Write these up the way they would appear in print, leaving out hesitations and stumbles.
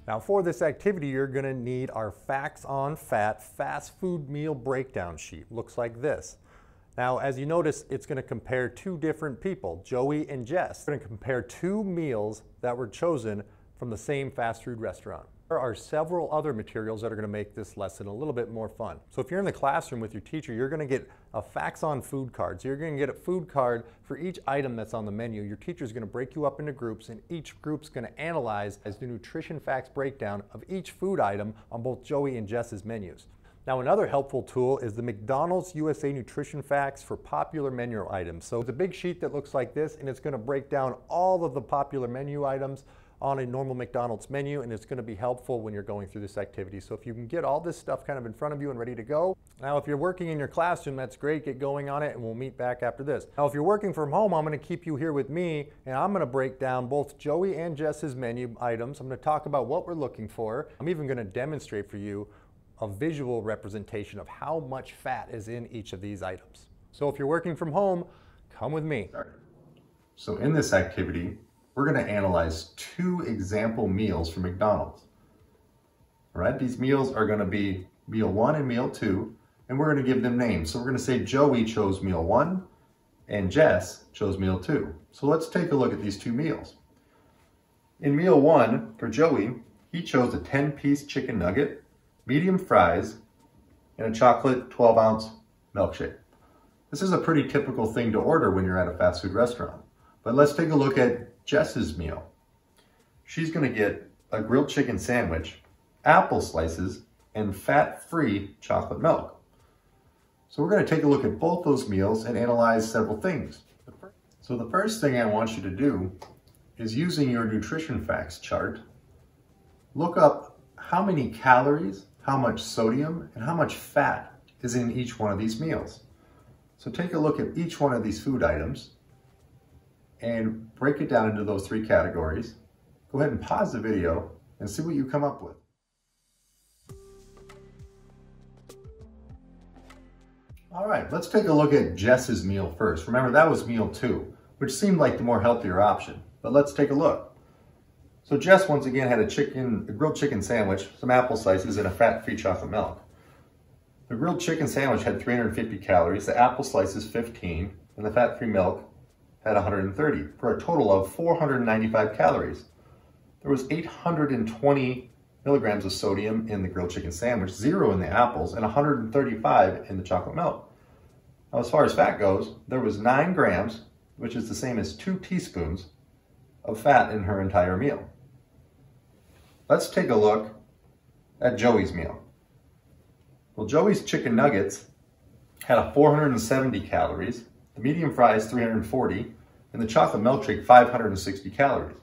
Now for this activity, you're going to need our Facts on Fat fast food meal breakdown sheet. Looks like this. Now, as you notice, it's going to compare two different people, Joey and Jess. We're going to compare two meals that were chosen from the same fast food restaurant. There are several other materials that are going to make this lesson a little bit more fun. So if you're in the classroom with your teacher, you're going to get a Facts on Food card. So you're going to get a food card for each item that's on the menu. Your teacher is going to break you up into groups, and each group's going to analyze the nutrition facts breakdown of each food item on both Joey and Jess's menus. Now, another helpful tool is the McDonald's USA Nutrition Facts for popular menu items. So it's a big sheet that looks like this, and it's going to break down all of the popular menu items on a normal McDonald's menu, and it's going to be helpful when you're going through this activity. So if you can get all this stuff kind of in front of you and ready to go. Now, if you're working in your classroom, that's great. Get going on it, and we'll meet back after this. Now, if you're working from home, I'm going to keep you here with me, and I'm going to break down both Joey and Jess's menu items. I'm going to talk about what we're looking for. I'm even going to demonstrate for you a visual representation of how much fat is in each of these items. So if you're working from home, come with me. So in this activity, we're going to analyze two example meals from McDonald's. All right, these meals are going to be meal 1 and meal 2, and we're going to give them names. So we're going to say Joey chose meal 1 and Jess chose meal 2. So let's take a look at these two meals. In meal 1 for Joey, he chose a 10-piece chicken nugget, medium fries, and a chocolate 12-ounce milkshake. This is a pretty typical thing to order when you're at a fast food restaurant. But let's take a look at Jess's meal. She's going to get a grilled chicken sandwich, apple slices, and fat-free chocolate milk. So we're going to take a look at both those meals and analyze several things. So the first thing I want you to do is, using your nutrition facts chart, look up how many calories, how much sodium, and how much fat is in each one of these meals. So take a look at each one of these food items and break it down into those three categories. Go ahead and pause the video and see what you come up with. All right, let's take a look at Jess's meal first. Remember, that was meal 2, which seemed like the more healthier option, but let's take a look. So Jess once again had a grilled chicken sandwich, some apple slices, and a fat-free chocolate milk. The grilled chicken sandwich had 350 calories, the apple slices 15, and the fat-free milk had 130, for a total of 495 calories. There was 820 milligrams of sodium in the grilled chicken sandwich, 0 in the apples, and 135 in the chocolate milk. Now, as far as fat goes, there was 9 grams, which is the same as 2 teaspoons, of fat in her entire meal. Let's take a look at Joey's meal. Well, Joey's chicken nuggets had 470 calories, the medium fries 340, and the chocolate milkshake 560 calories,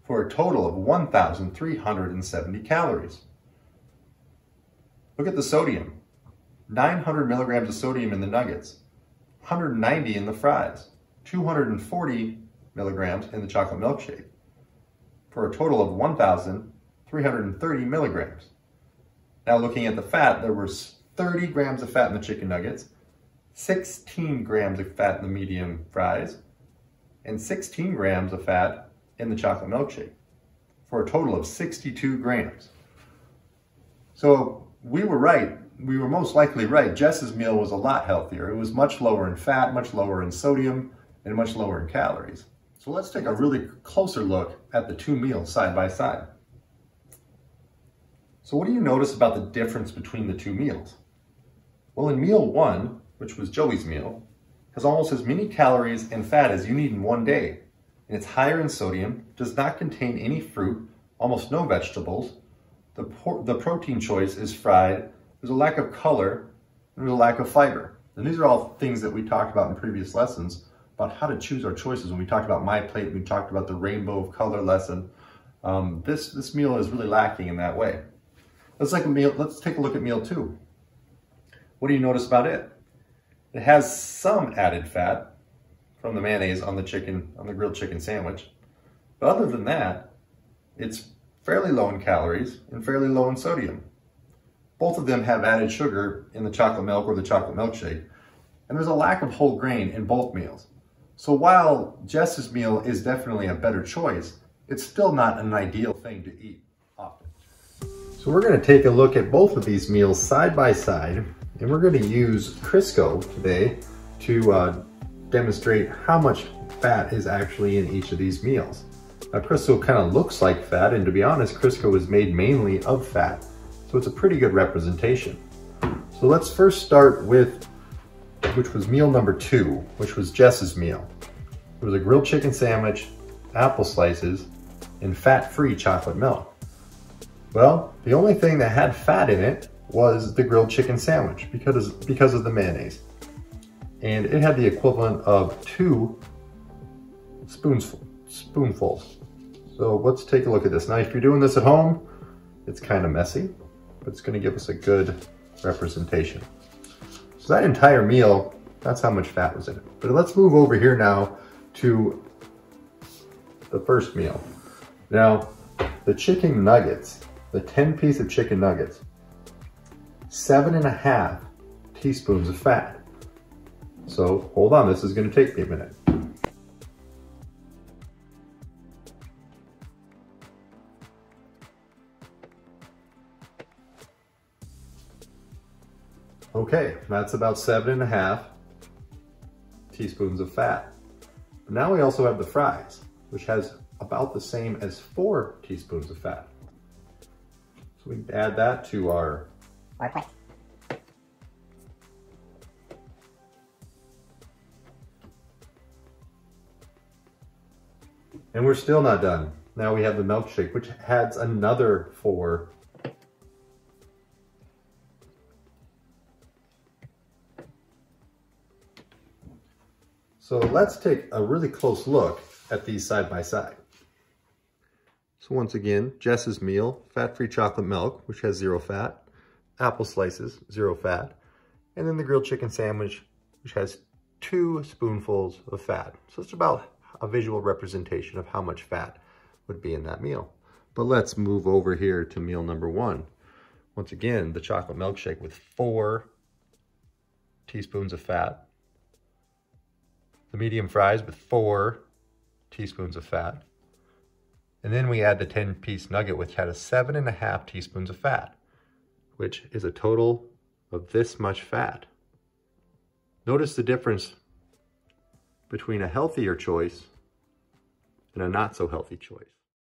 for a total of 1,370 calories. Look at the sodium. 900 milligrams of sodium in the nuggets, 190 in the fries, 240 milligrams in the chocolate milkshake, for a total of 1,330 milligrams. Now, looking at the fat, there was 30 grams of fat in the chicken nuggets, 16 grams of fat in the medium fries, and 16 grams of fat in the chocolate milkshake, for a total of 62 grams. So we were right. We were most likely right. Jess's meal was a lot healthier. It was much lower in fat, much lower in sodium, and much lower in calories. So let's take a really closer look at the two meals side by side. So what do you notice about the difference between the two meals? Well, in meal 1, which was Joey's meal, has almost as many calories and fat as you need in one day. And it's higher in sodium, does not contain any fruit, almost no vegetables. The protein choice is fried. There's a lack of color, and there's a lack of fiber. And these are all things that we talked about in previous lessons about how to choose our choices. When we talked about My Plate, we talked about the rainbow of color lesson. This meal is really lacking in that way. Let's take a look at meal 2. What do you notice about it? It has some added fat from the mayonnaise on the grilled chicken sandwich. But other than that, it's fairly low in calories and fairly low in sodium. Both of them have added sugar in the chocolate milk or the chocolate milkshake. And there's a lack of whole grain in both meals. So while Jess's meal is definitely a better choice, it's still not an ideal thing to eat often. So we're going to take a look at both of these meals side by side, and we're going to use Crisco today to demonstrate how much fat is actually in each of these meals. Now Crisco kind of looks like fat, and to be honest, Crisco is made mainly of fat, so it's a pretty good representation. So let's first start with, which was meal number 2, which was Jess's meal. It was a grilled chicken sandwich, apple slices, and fat-free chocolate milk. Well, the only thing that had fat in it was the grilled chicken sandwich because of the mayonnaise. And it had the equivalent of 2 spoonfuls. So let's take a look at this. Now, if you're doing this at home, it's kind of messy, but it's going to give us a good representation. So that entire meal, that's how much fat was in it. But let's move over here now to the first meal. Now, the chicken nuggets, the 10-piece of chicken nuggets, 7.5 teaspoons of fat. So hold on, this is going to take me a minute. Okay, that's about 7.5 teaspoons of fat. But now we also have the fries, which has about the same as 4 teaspoons of fat. So we can add that to our plate. And we're still not done. Now we have the milkshake, which adds another 4. So let's take a really close look at these side by side. So once again, Jess's meal, fat-free chocolate milk, which has 0 fat, apple slices, 0 fat, and then the grilled chicken sandwich, which has 2 spoonfuls of fat. So it's about a visual representation of how much fat would be in that meal. But let's move over here to meal number 1. Once again, the chocolate milkshake with 4 teaspoons of fat, the medium fries with 4 teaspoons of fat, and then we add the 10-piece nugget, which had a 7.5 teaspoons of fat, which is a total of this much fat. Notice the difference between a healthier choice and a not so healthy choice.